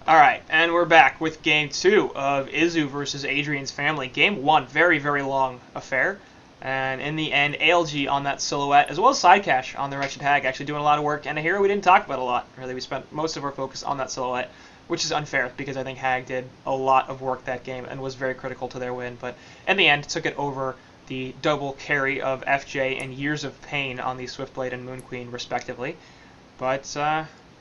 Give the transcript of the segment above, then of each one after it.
All right, and we're back with Game 2 of Izu versus Adrians Familj. Game 1, very, very long affair. And in the end, ALG on that silhouette, as well as Sidecash on the Wretched Hag, actually doing a lot of work. And a hero we didn't talk about a lot, really. We spent most of our focus on that silhouette, which is unfair because I think Hag did a lot of work that game and was very critical to their win. But in the end, took it over the double carry of FJ and Years of Pain on the Swiftblade and Moon Queen, respectively. But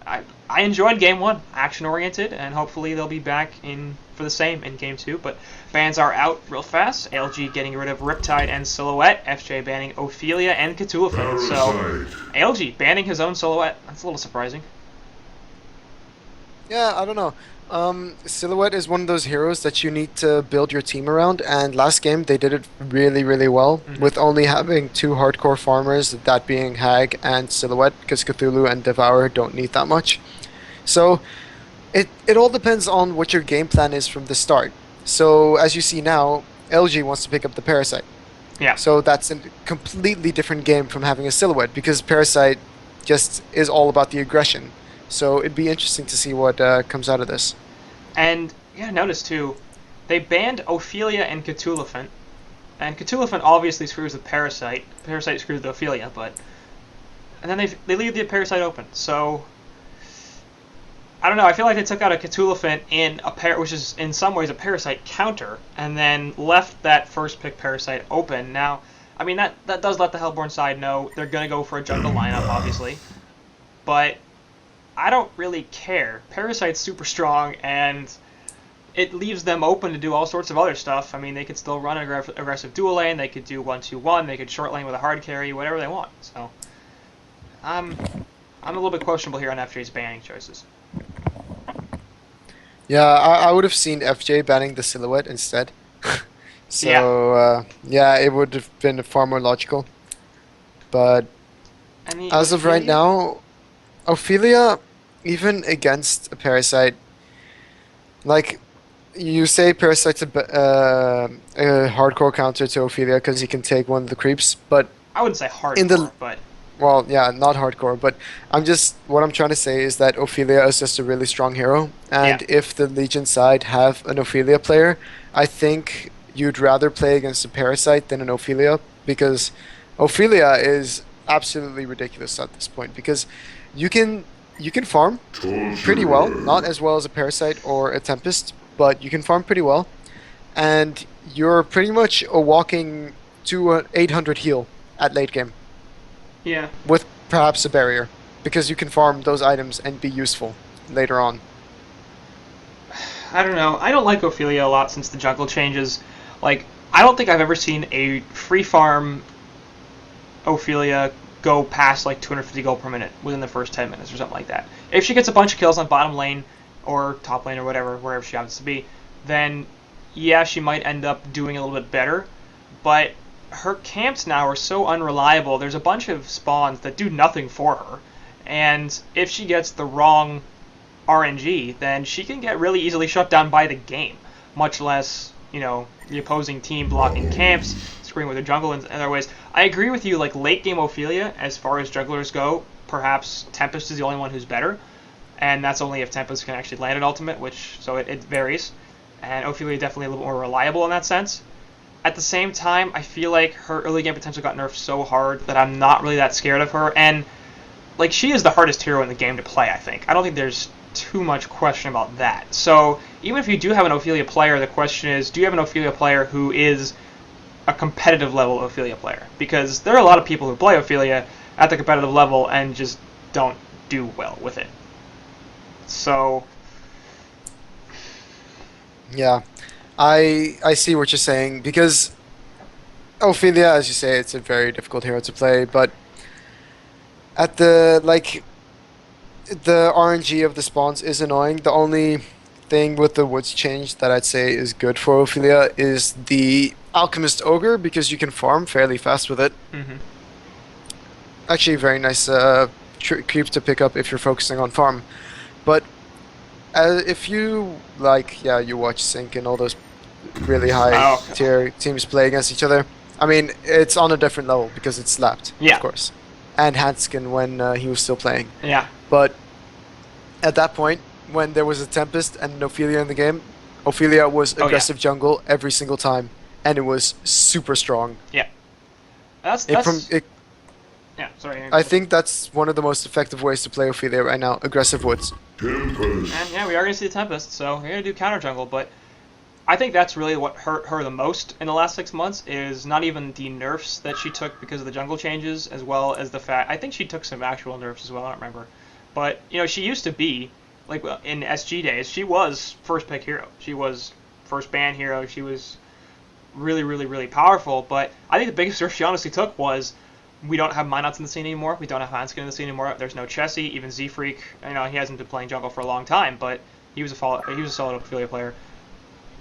I enjoyed Game 1, action-oriented, and hopefully they'll be back in for the same in Game 2. But bans are out real fast. ALG getting rid of Riptide and Silhouette. FJ banning Ophelia and Cthulhu. So ALG banning his own Silhouette. That's a little surprising. Yeah, I don't know. Silhouette is one of those heroes that you need to build your team around, and last game they did it really, really well with only having two hardcore farmers, that being Hag and Silhouette, because Cthulhu and Devour don't need that much. So it all depends on what your game plan is from the start. So as you see now, LG wants to pick up the Parasite. Yeah. So that's a completely different game from having a Silhouette, because Parasite just is all about the aggression. So it'd be interesting to see what comes out of this. And yeah, notice too, they banned Ophelia and Cthulhu. And Cthulhu obviously screws the Parasite. Parasite screws the Ophelia, but and then they leave the Parasite open. So I don't know. I feel like they took out a Cthulhu in which is in some ways a Parasite counter, and then left that first pick Parasite open. Now, I mean that does let the Hellborn side know they're gonna go for a jungle lineup, obviously, but I don't really care. Parasite's super strong, and it leaves them open to do all sorts of other stuff. I mean, they could still run an aggressive dual lane, they could do 1-2-1, they could short lane with a hard carry, whatever they want. So, I'm a little bit questionable here on FJ's banning choices. Yeah, I would have seen FJ banning the Silhouette instead. So, yeah, it would have been far more logical. But as of right now, Ophelia, even against a Parasite, like, you say Parasite's a hardcore counter to Ophelia because he can take one of the creeps, but I wouldn't say hardcore, but well, yeah, not hardcore, but what I'm trying to say is that Ophelia is just a really strong hero, and if the Legion side have an Ophelia player, I think you'd rather play against a Parasite than an Ophelia, because Ophelia is absolutely ridiculous at this point, because you can farm pretty well, not as well as a Parasite or a Tempest, but you can farm pretty well, and you're pretty much a walking to an 800 heal at late game. Yeah. With perhaps a barrier, because you can farm those items and be useful later on. I don't know. I don't like Ophelia a lot since the jungle changes. Like, I don't think I've ever seen a free farm Ophelia go past like 250 gold per minute within the first 10 minutes or something like that. If she gets a bunch of kills on bottom lane or top lane or whatever, wherever she happens to be, then yeah, she might end up doing a little bit better. But her camps now are so unreliable. There's a bunch of spawns that do nothing for her. And if she gets the wrong RNG, then she can get really easily shut down by the game. Much less, you know, the opposing team blocking camps, screwing with the jungle in other ways. I agree with you, like late game Ophelia, as far as jugglers go, perhaps Tempest is the only one who's better. And that's only if Tempest can actually land an ultimate, so it varies. And Ophelia definitely a little bit more reliable in that sense. At the same time, I feel like her early game potential got nerfed so hard that I'm not really that scared of her. And like, she is the hardest hero in the game to play, I think. I don't think there's too much question about that. So even if you do have an Ophelia player, the question is, do you have an Ophelia player who is a competitive level Ophelia player? Because there are a lot of people who play Ophelia at the competitive level and just don't do well with it. So yeah, I see what you're saying, because Ophelia, as you say, it's a very difficult hero to play, but at the RNG of the spawns is annoying. The only thing with the Woods change that I'd say is good for Ophelia is the Alchemist Ogre, because you can farm fairly fast with it. Actually, very nice creep to pick up if you're focusing on farm. But if you you watch Sync and all those really high tier teams play against each other, I mean, it's on a different level because it's slapped, of course. And Hanskin when he was still playing. Yeah. But at that point, when there was a Tempest and an Ophelia in the game, Ophelia was Oh yeah, aggressive jungle every single time, and it was super strong. yeah. That's It from that's it, yeah. Sorry, Aaron, go I ahead. think that's one of the most effective ways to play Ophelia right now, aggressive woods. And yeah, we are gonna see the Tempest, so we're gonna do counter jungle. But I think that's really what hurt her the most in the last 6 months is not even the nerfs that she took because of the jungle changes, as well as the fact I think she took some actual nerfs as well. I don't remember, but she used to be like in SG days, she was first pick hero. She was first ban hero. She was really, really, really powerful. But I think the biggest nerf she honestly took was we don't have Minots in the scene anymore. We don't have Hanskin in the scene anymore. There's no Chessie, even Z Freak. He hasn't been playing jungle for a long time, but he was a solid Ophelia player.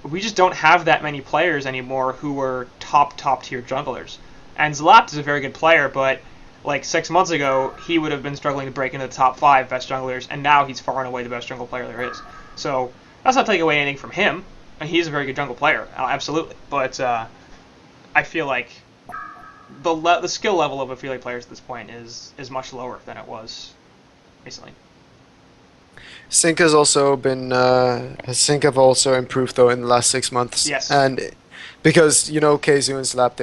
We just don't have that many players anymore who were top tier junglers. And Zlapt is a very good player, but like 6 months ago, he would have been struggling to break into the top 5 best junglers, and now he's far and away the best jungle player there is. So that's not taking away anything from him. And he's a very good jungle player, absolutely. But I feel like the skill level of Ophelia players at this point is much lower than it was recently. Sync has also been Sync have also improved though in the last 6 months, Yes. and because Keizu and Slap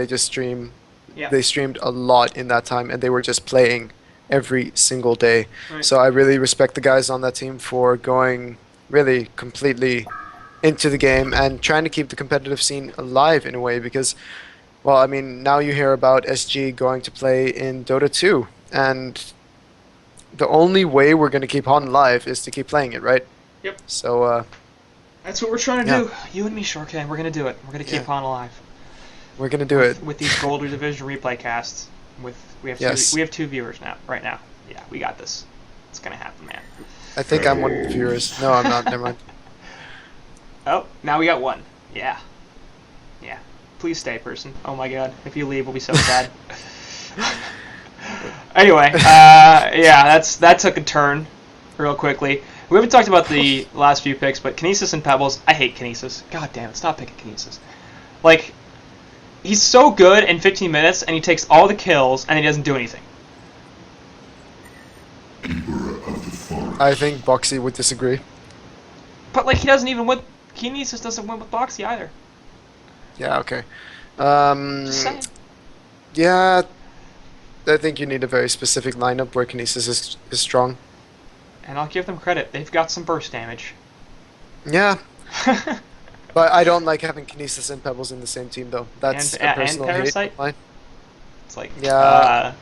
Yeah. they streamed a lot in that time, and they were just playing every single day. Right. So I really respect the guys on that team for going really completely into the game and trying to keep the competitive scene alive in a way because, well, I mean, now you hear about SG going to play in Dota 2, and the only way we're going to keep HoN alive is to keep playing it, right? Yep. So, That's what we're trying to yeah, do. You and me, Shortcan. We're gonna do it. We're gonna keep yeah, HoN alive. we're going to do it. With these Gold Division replay casts. Yes. We have 2 viewers now. Right now. Yeah, we got this. It's gonna happen, man. I think I'm one of the viewers. No, I'm not. Never mind. Oh, now we got 1. Yeah. Yeah. Please stay, person. Oh my god. If you leave, we'll be so sad. Anyway, yeah, that took a turn real quickly. We haven't talked about the last few picks, but Kinesis and Pebbles. I hate Kinesis. God damn it, stop picking Kinesis. Like, he's so good in 15 minutes, and he takes all the kills, and he doesn't do anything. I think Boxy would disagree. But, like, he doesn't even win. Kinesis doesn't win with Boxy either. Yeah, okay. Just saying. Yeah, I think you need a very specific lineup where Kinesis is strong. And I'll give them credit. They've got some burst damage. Yeah, but I don't like having Kinesis and Pebbles in the same team, though. That's a and personal hate Parasite. of mine. It's like, Yeah,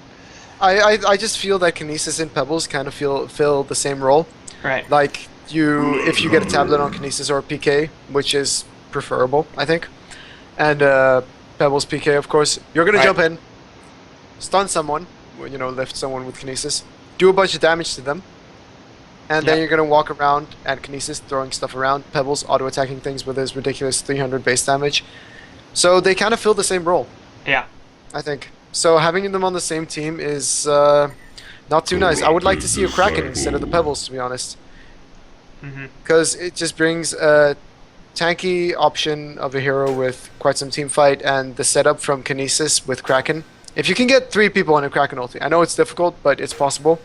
I just feel that Kinesis and Pebbles kind of fill the same role. right. Like if you get a tablet on Kinesis or PK, which is preferable, I think, and Pebbles PK, of course, you're gonna Right. jump in, stun someone, lift someone with Kinesis, do a bunch of damage to them, and then Yep. you're gonna walk around at Kinesis throwing stuff around. Pebbles auto attacking things with his ridiculous 300 base damage. So they kind of fill the same role, Yeah. I think. So having them on the same team is not too nice. I would like to see a Kraken instead of the Pebbles, to be honest, Mm-hmm. because it just brings a tanky option of a hero with quite some team fight, and the setup from Kinesis with Kraken. If you can get 3 people on a Kraken ulti, I know it's difficult, but it's possible.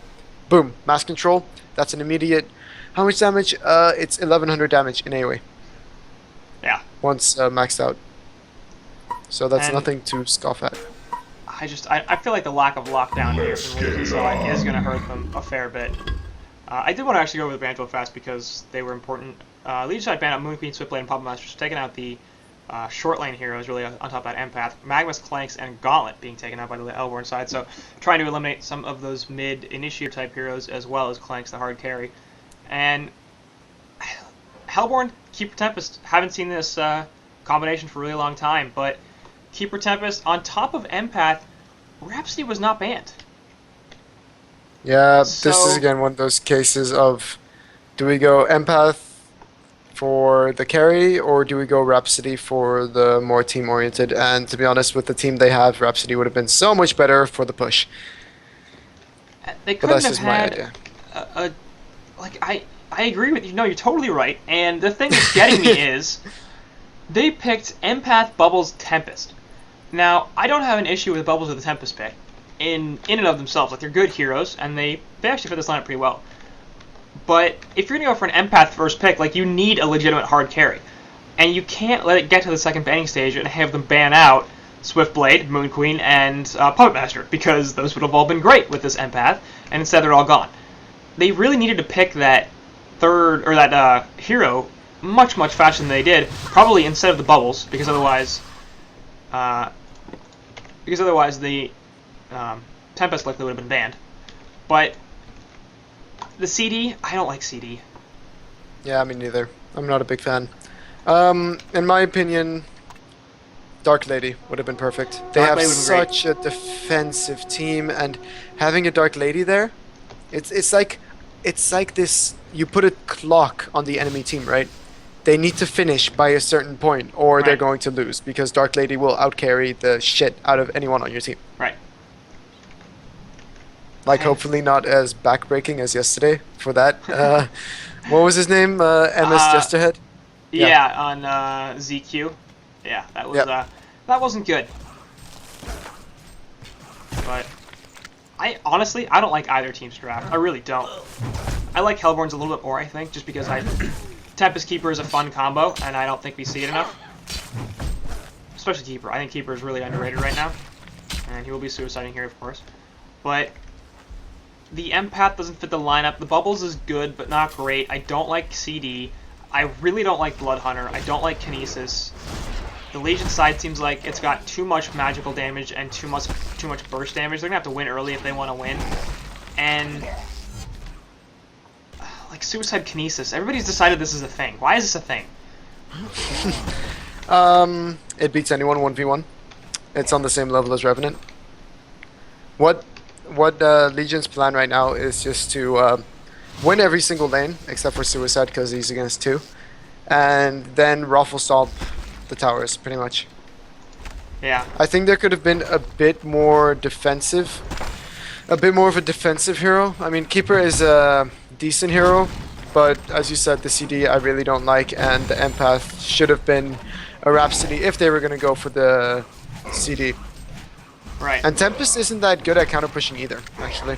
Boom, mass control. That's an immediate. How much damage? It's 1100 damage in AoE Yeah. once maxed out. So that's And nothing to scoff at. I feel like the lack of lockdown here from the Legion side is going to hurt them a fair bit. I did want to actually go over the bans real fast because they were important. Legion side banned out Moon Queen, Switchblade, and Puppet Masters, taking out the short lane heroes really on top of that Empath. Magmus, Clanks, and Gauntlet being taken out by the Elborn side, so trying to eliminate some of those mid-initiator type heroes as well as Clanks, the hard carry. And Hellborn, Keeper Tempest, haven't seen this combination for a really long time, but Keeper Tempest on top of Empath, Rhapsody was not banned. Yeah, this is So- again one of those cases of, do we go Empath for the carry, or do we go Rhapsody for the more team-oriented? And to be honest, with the team they have, Rhapsody would have been so much better for the push. They But couldn't that's have just my had idea. I agree with you. No, you're totally right. And the thing that's getting me is they picked Empath, Bubbles, Tempest. Now, I don't have an issue with Bubbles or the Tempest pick in and of themselves. Like, they're good heroes, and they actually fit this lineup pretty well. But if you're going to go for an empath first pick, like, you need a legitimate hard carry. And you can't let it get to the second banning stage and have them ban out Swiftblade, Moon Queen, and Puppet Master, because those would have all been great with this empath, and instead they're all gone. They really needed to pick that third, or that hero much, much faster than they did, probably instead of the bubbles, because otherwise the Tempest likely would have been banned. But the CD, I don't like CD. Yeah, me neither. I'm not a big fan. In my opinion, Dark Lady would have been perfect. They have such a defensive team, and having a Dark Lady there, it's like this. You put a clock on the enemy team, right? They need to finish by a certain point, or they're going to lose, because Dark Lady will outcarry the shit out of anyone on your team. Right. Like, hopefully not as backbreaking as yesterday for that. What was his name? MS Jesterhead? Yeah, on ZQ. Yeah, that was that wasn't good. But I don't like either team's draft. I really don't. I like Hellborn's a little bit more, I think, just because Tempest Keeper is a fun combo, and I don't think we see it enough. Especially Keeper. I think Keeper is really underrated right now, and he will be suiciding here, of course. But the Empath doesn't fit the lineup. The Bubbles is good, but not great. I don't like CD. I really don't like Blood Hunter. I don't like Kinesis. The Legion side seems like it's got too much magical damage and too much burst damage. They're gonna have to win early if they want to win. And like Suicide Kinesis, everybody's decided this is a thing. Why is this a thing? It beats anyone 1v1. It's on the same level as Revenant. What Legion's plan right now is just to win every single lane except for Suicide because he's against 2, and then Raffle Stomp the towers pretty much. Yeah. I think there could have been a bit more defensive, a bit more of a defensive hero. I mean, Keeper is a decent hero, but as you said, the CD I really don't like, and the Empath should have been a Rhapsody if they were going to go for the CD. Right. And Tempest isn't that good at counter pushing either, actually.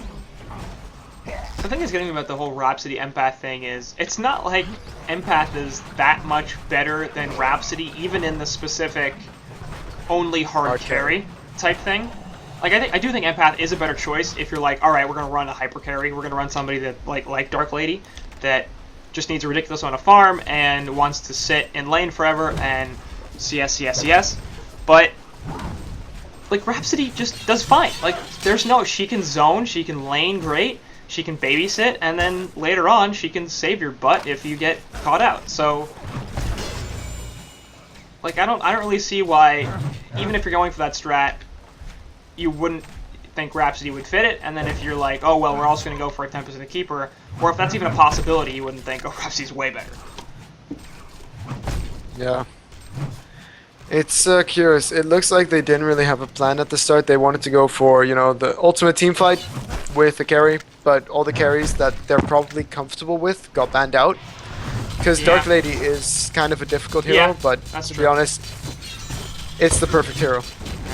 The thing that's getting me about the whole Rhapsody Empath thing is, it's not like Empath is that much better than Rhapsody, even in the specific only hard carry type thing. Like, I do think Empath is a better choice if you're like, alright, we're going to run a hyper carry, we're going to run somebody that, like Dark Lady, that just needs a ridiculous amount of farm and wants to sit in lane forever and CS. But like, Rhapsody just does fine. Like, she can zone, she can lane great, she can babysit, and then later on, she can save your butt if you get caught out. So, like, I don't really see why, even if you're going for that strat, you wouldn't think Rhapsody would fit it, and then if you're like, oh, well, we're also going to go for a Tempest and a Keeper, or if that's even a possibility, you wouldn't think, oh, Rhapsody's way better. Yeah. It's curious. It looks like they didn't really have a plan at the start. They wanted to go for, you know, the ultimate team fight with the carry, but all the carries that they're probably comfortable with got banned out. Because Dark Lady is kind of a difficult hero, but to be honest, it's the perfect hero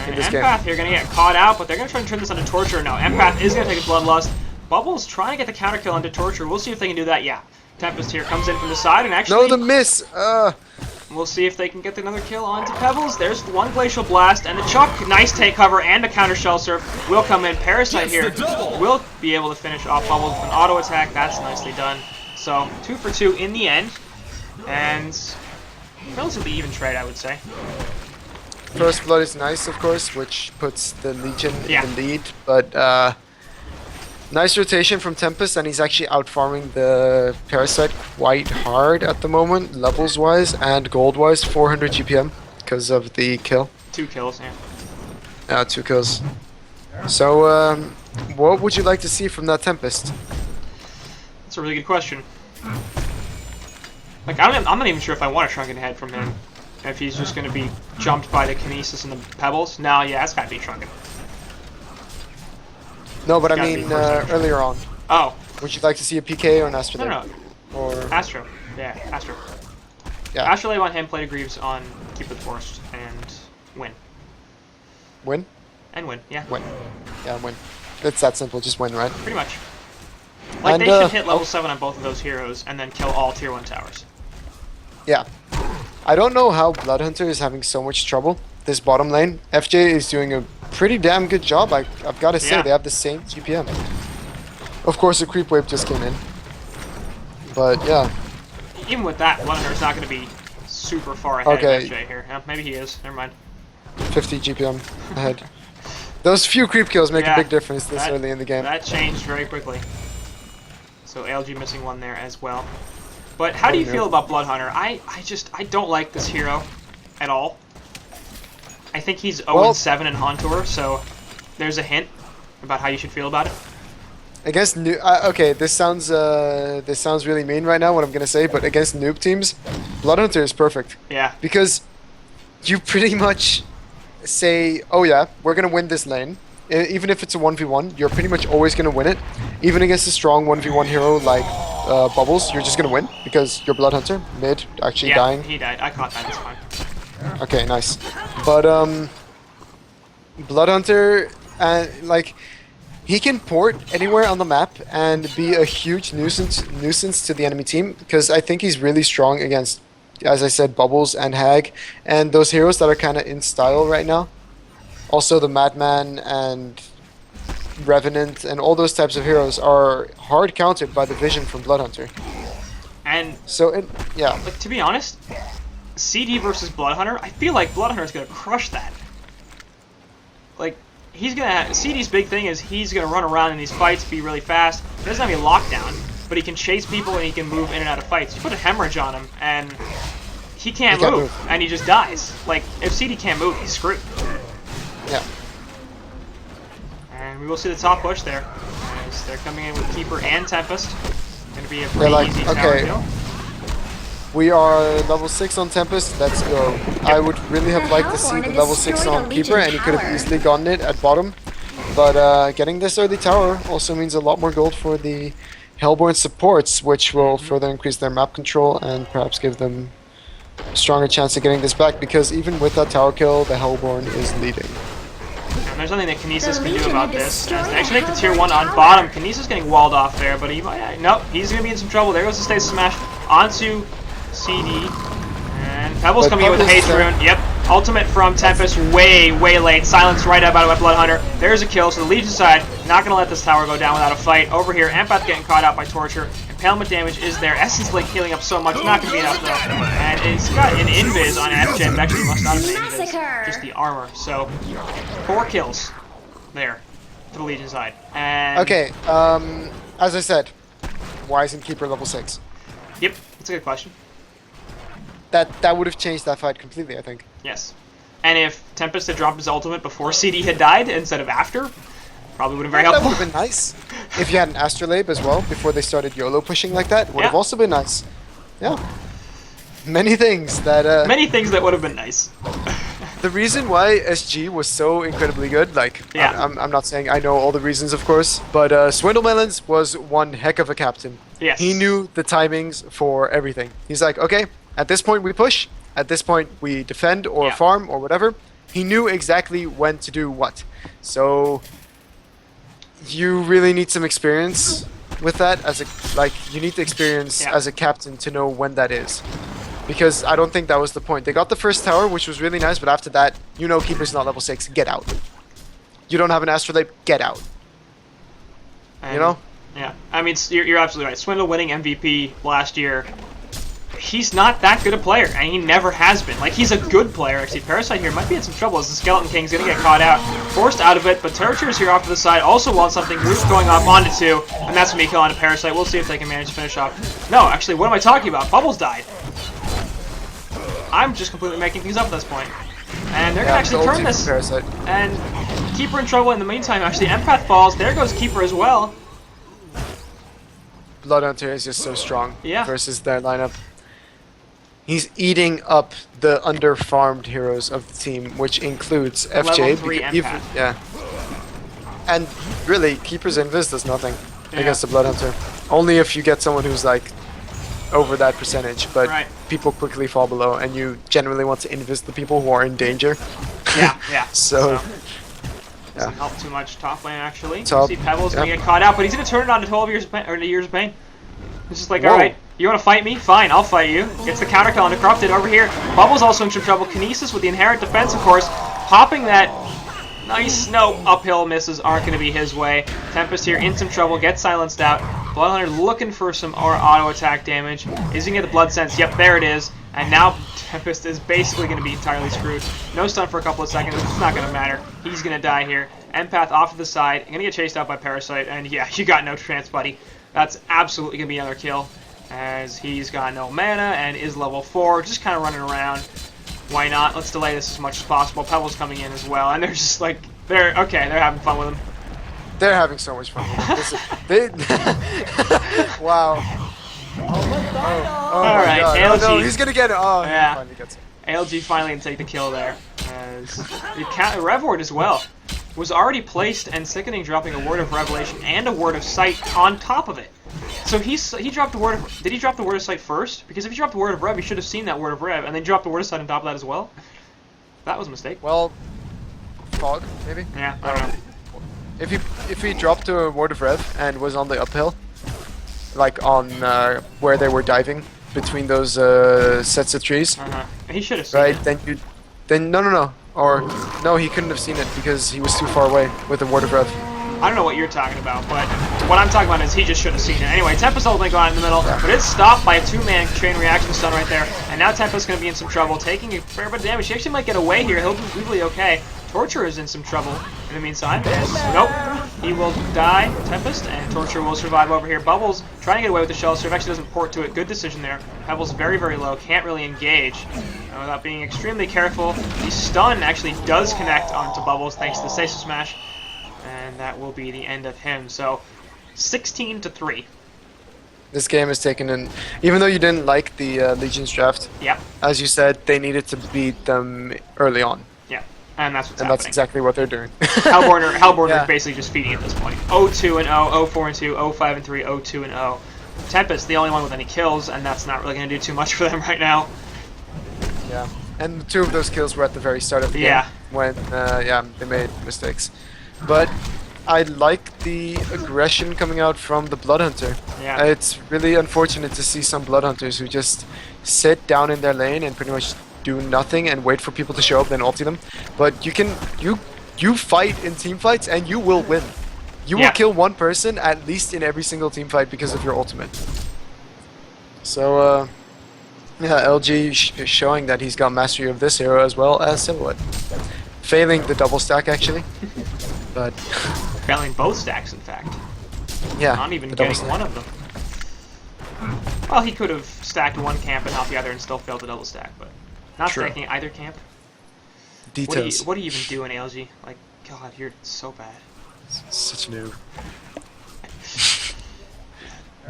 in this game. Empath, you're going to get caught out, but they're going to try and turn this into Torture. No, Empath is going to take a Bloodlust. Bubbles trying to get the counter kill into Torture. We'll see if they can do that. Yeah. Tempest here comes in from the side, and actually... No, the miss! We'll see if they can get another kill onto Pebbles. There's one Glacial Blast, and the Chuck, nice take cover, and a counter Shell Surf will come in. Parasite here will be able to finish off Bubbles with an auto attack. That's nicely done. So, 2 for 2 in the end, and relatively even trade, I would say. First Blood is nice, of course, which puts the Legion in the lead, but nice rotation from Tempest, and he's actually out-farming the Parasite quite hard at the moment, levels-wise and gold-wise, 400 GPM because of the kill. 2 kills, yeah. Yeah, 2 kills. So, what would you like to see from that Tempest? That's a really good question. Like, I'm not even sure if I want a Shrunken Head from him. If he's just going to be jumped by the Kinesis and the Pebbles. No, yeah, it's got to be Shrunken. No, but I mean earlier on. Oh. Would you like to see a PK or an Astro? No. Or Astro. Yeah, Astro. Yeah. Astro on him, play to Greaves on Keep the Forest, and win. Win? And win, yeah. Win. Yeah, win. It's that simple, just win, right? Pretty much. Like, And, they should hit level 7 on both of those heroes and then kill all tier 1 towers. Yeah. I don't know how Bloodhunter is having so much trouble this bottom lane. FJ is doing a pretty damn good job, I've got to say. Yeah. They have the same GPM. Of course, a creep wave just came in. But, yeah. Even with that, Bloodhunter's not going to be super far ahead Okay. of FJ here. Yeah, maybe he is. Never mind. 50 GPM ahead. Those few creep kills make a Yeah, big difference this that- early in the game. That changed very quickly. So ALG missing one there as well. But how do you feel about Bloodhunter? I don't like this hero at all. I think he's 0-7 in HoN Tour, so there's a hint about how you should feel about it. Against new, okay, this sounds really mean right now what I'm gonna say, but against noob teams, Bloodhunter is perfect Yeah. because you pretty much say, oh yeah, we're gonna win this lane. Even if it's a 1v1, you're pretty much always gonna win it. Even against a strong 1v1 hero like Bubbles, you're just gonna win because you're Bloodhunter mid actually dying. He died. I caught that. It's fine. Okay, nice. But Bloodhunter, like, he can port anywhere on the map and be a huge nuisance to the enemy team because I think he's really strong against, as I said, Bubbles and Hag and those heroes that are kind of in style right now. Also, the Madman and Revenant and all those types of heroes are hard countered by the vision from Bloodhunter. And So, yeah. like, to be honest, CD versus Bloodhunter, I feel like Bloodhunter's gonna crush that. Like, he's gonna CD's big thing is he's gonna run around in these fights, be really fast. He doesn't have any lockdown, but he can chase people and he can move in and out of fights. You put a hemorrhage on him and he can't move, and he just dies. Like, if CD can't move, he's screwed. Yeah. And we will see the top push there. As they're coming in with Keeper and Tempest. Gonna be a They're pretty like, easy tower okay, kill. we are level 6 on Tempest, let's go. I would really have liked to see the level 6 on Keeper, and he could have easily gotten it at bottom. But getting this early tower also means a lot more gold for the Hellborn supports, which will further increase their map control and perhaps give them a stronger chance of getting this back, because even with that tower kill, the Hellborn is leading. And there's nothing that Kinesis can do about this. As they actually make the tier 1 on bottom. Kinesis getting walled off there, but he might... Nope, he's going to be in some trouble. There goes the Stasis Smash onto CD. And Pebbles coming in with the Haste Rune. Yep, ultimate from Tempest way, way late. Silence right up out of Bloodhunter. There's a kill, so the Legion side not going to let this tower go down without a fight. Over here, Empath getting caught out by Torture. Impalement damage is there. Essence Link healing up so much, not going to be enough though. And it's got an invis on FJ, but actually must not have been invis, just the armor. So, 4 kills there for the Legion side. And Okay, as I said, why isn't Keeper level 6? Yep, that's a good question. That would have changed that fight completely, I think. Yes. And if Tempest had dropped his ultimate before CD had died instead of after, probably would have been very That helpful. would have been nice. If you had an Astrolabe as well, before they started YOLO pushing like that, would have Yeah. also been nice. Yeah. Many things that... Many things that would have been nice. The reason why SG was so incredibly good, like, Yeah. I'm not saying I know all the reasons, of course, but Swindlemelons was one heck of a captain. Yes. He knew the timings for everything. He's like, okay, at this point we push, at this point we defend or Yeah. farm or whatever. He knew exactly when to do what. So you really need some experience with that as a, like, you need the experience Yeah. as a captain to know when that is. Because I don't think that was the point. They got the first tower, which was really nice, but after that, you know Keeper's not level 6, get out. You don't have an Astrolabe, get out. And, You know? Yeah. I mean, you're absolutely right. Swindle winning MVP last year. He's not that good a player, and he never has been. Like, he's a good player, actually. Parasite here might be in some trouble as the Skeleton King's going to get caught out. Forced out of it, but Territory's here off to the side. Also wants something. Root going up onto 2, and that's going to be killing a Parasite. We'll see if they can manage to finish off. No, actually, what am I talking about? Bubbles died. I'm just completely making things up at this point. And they're going to actually turn this. Parasite. And Keeper in trouble in the meantime, actually. Empath falls. There goes Keeper as well. Bloodhunter is just so strong Yeah. versus their lineup. He's eating up the under-farmed heroes of the team, which includes FJ. Level 3 Empath. Yeah. And really, Keeper's Invis does nothing Yeah. against the Bloodhunter. Only if you get someone who's like over that percentage, but Right. people quickly fall below, and you generally want to invis the people who are in danger. Yeah, yeah. So, Doesn't help too much top lane, actually. Top, See Pebbles going to get caught out, but he's going to turn it on to 12 years of pain, or to years of pain. It's just like, alright, you want to fight me? Fine, I'll fight you. Gets the counter kill onto Corrupted over here. Bubbles also in some trouble. Kinesis with the inherent defense, of course. Popping that nice, no, uphill misses aren't going to be his way. Tempest here in some trouble, gets silenced out. Bloodhunter looking for some auto attack damage. Is he going to get the Blood Sense? Yep, there it is. And now Tempest is basically going to be entirely screwed. No stun for a couple of seconds. It's not going to matter. He's going to die here. Empath off to the side. Going to get chased out by Parasite. And yeah, you got no chance, buddy. That's absolutely going to be another kill. As he's got no mana and is level 4. Just kind of running around. Why not? Let's delay this as much as possible. Pebbles coming in as well. And they're just like, they're having fun with him. They're having so much fun. Wow. Alright, ALG. Oh, no, he's gonna get it. Oh, yeah. He finally gets it. ALG finally can take the kill there. As Rev Ward as well was already placed, and Sickening dropping a Word of Revelation and a Word of Sight on top of it. So he dropped the Word of... Did he drop the Word of Sight first? Because if he dropped the Word of Rev, he should have seen that Word of Rev, and then dropped the Word of Sight on top of that as well. That was a mistake. Well, fog, maybe? Yeah, I don't know. If he dropped a Word of Rev and was on the uphill, like on where they were diving between those sets of trees, he should have seen right? it. Then no, or no, he couldn't have seen it because he was too far away with the Word of Rev. I don't know what you're talking about, but what I'm talking about is he just should have seen it. Anyway, Tempest ultimately going out in the middle, but it's stopped by a two-man chain reaction stun right there, and now Tempest's going to be in some trouble, taking a fair bit of damage. He actually might get away here. He'll be legally okay. Torture is in some trouble in the meantime. Nope. He will die, Tempest, and Torture will survive over here. Bubbles trying to get away with the Shell Serve. Actually doesn't port to it. Good decision there. Pebbles very, very low. Can't really engage without being extremely careful. The stun actually does connect onto Bubbles thanks to the Stasis Smash. And that will be the end of him. So, 16-3. This game is taken in. Even though you didn't like the Legion's draft, yep. As you said, they needed to beat them early on. Yeah, and that's what's and happening. That's exactly what they're doing. Hellborn is basically just feeding at this point. 0-2-0, 0-4-2, 0-5-3, 0-2-0. Tempest, the only one with any kills, and that's not really going to do too much for them right now. Yeah, and two of those kills were at the very start of the game when they made mistakes. But I like the aggression coming out from the Bloodhunter. Yeah. It's really unfortunate to see some Bloodhunters who just sit down in their lane and pretty much do nothing and wait for people to show up, then ulti them. But you fight in team fights and you will win. You will kill one person at least in every single team fight because of your ultimate. So LG is showing that he's got mastery of this hero as well as Silhouette. Failing the double stack actually. But failing both stacks, in fact. Yeah. Not even getting one of them. Well, he could have stacked one camp and not the other and still failed the double stack, but not stacking either camp. Details. What are you even doing, ALG? Like, God, you're so bad. Such a noob.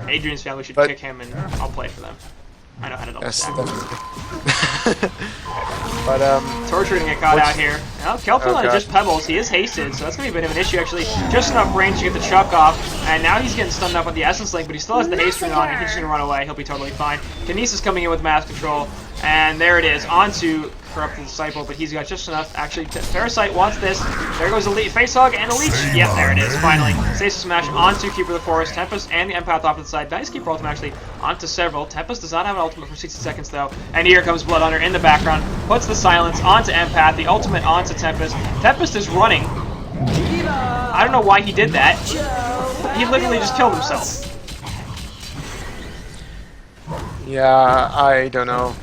Adrians Familj should kick him and I'll play for them. I know how to double stack. But Torture gonna get caught out here. Well, Kelpil on just Pebbles. He is hasted, so that's gonna be a bit of an issue actually. Just enough range to get the chuck off, and now he's getting stunned up with the Essence Link, but he still has the haste ring on, and he's just gonna run away. He'll be totally fine. Kinesis coming in with mass control, and there it is, onto Corrupted Disciple, but he's got just enough. Actually, Parasite wants this. There goes a face hug and a leech. Yep, there it is, finally. Stasis Smash onto Keeper of the Forest. Tempest and the Empath off to the side. Nice Keeper ultimate actually onto several. Tempest does not have an ultimate for 60 seconds though. And here comes Bloodhunter in the background. Puts the silence onto Empath, the ultimate onto Tempest. Tempest is running. I don't know why he did that. He literally just killed himself. Yeah, I don't know.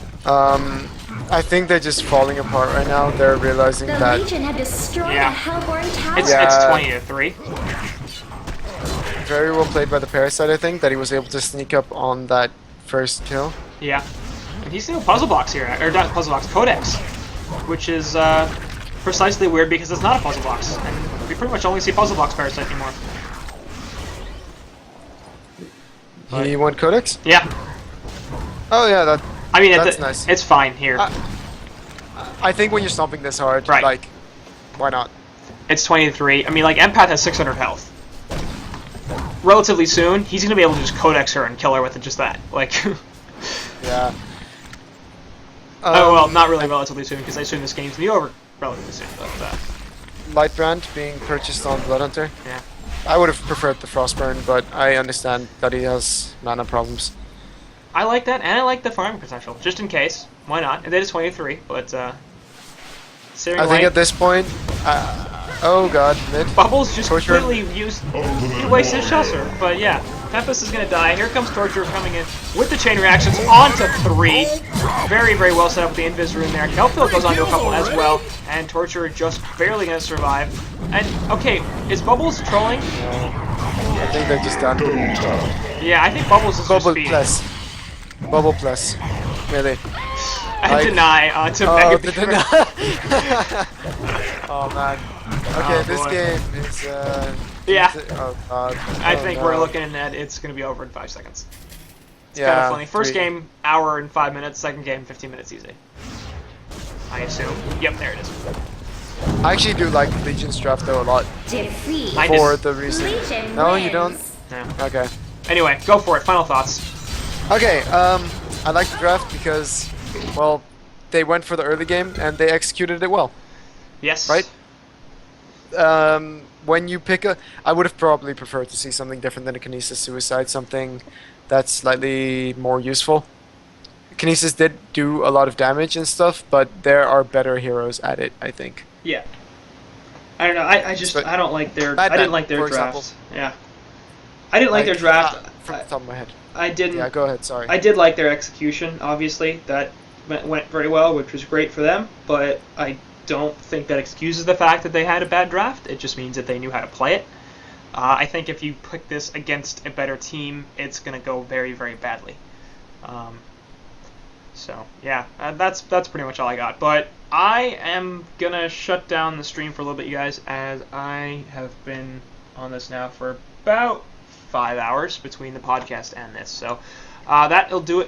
I think they're just falling apart right now. They're realizing that Legion had destroyed the Hellborn Tower. It's 20-3. Very well played by the Parasite, I think, that he was able to sneak up on that first kill. Yeah. And he's doing puzzle box here, or not puzzle box, Codex, which is precisely weird because it's not a puzzle box, and we pretty much only see puzzle box Parasite anymore. He won Codex? Yeah. Oh yeah, I mean, that's nice. It's fine here. I think when you're stomping this hard, like, why not? It's 20-3. I mean, like, Empath has 600 health. Relatively soon, he's going to be able to just Codex her and kill her with just that. Like, yeah. Oh, well, not really relatively soon, because I assume this game's going to be over relatively soon. But, Lightbrand being purchased on Bloodhunter. Yeah. I would have preferred the Frostburn, but I understand that he has mana problems. I like that, and I like the farming potential, just in case. Why not? It is 23, but I think at this point, oh god, mid. Bubbles just Torture. completely he wasted his Chelsea, but yeah. Tempest is going to die. Here comes Torture coming in with the chain reactions onto 3. Very, very well set up with the Invis rune there. Kelfield goes onto a couple as well, and Torture just barely going to survive. And, okay, is Bubbles trolling? I think they're just done. Yeah, I think Bubbles is Bubble just speed. plus. Bubble plus. Really. I deny to Oh, Mega the deny. Oh man. Okay, Oh, this boy. game is Yeah. Oh god. I Oh, think no. we're looking at it's going to be over in 5 seconds. It's Yeah, kind of funny. First 3. game, hour and 5 minutes. Second game, 15 minutes easy. I assume. Yep, there it is. I actually do like Legion's draft though a lot Defeat. I for didn't. the reason. Legion No, wins. you don't. No. Okay. Anyway, go for it. Final thoughts. Okay. I like the draft because, well, they went for the early game and they executed it well. Yes. Right? When you pick I would have probably preferred to see something different than a Kinesis Suicide, something that's slightly more useful. Kinesis did do a lot of damage and stuff, but there are better heroes at it, I think. Yeah. I don't know. I just But- I don't like their Batman, I didn't like their for draft. example. Yeah. I didn't like their draft. From the top of my head. I didn't. Yeah, go ahead, sorry. I did like their execution. Obviously, that went very well, which was great for them. But I don't think that excuses the fact that they had a bad draft. It just means that they knew how to play it. I think if you pick this against a better team, it's going to go very, very badly. So yeah, that's pretty much all I got. But I am gonna shut down the stream for a little bit, you guys, as I have been on this now for about 5 hours between the podcast and this. So that'll do it.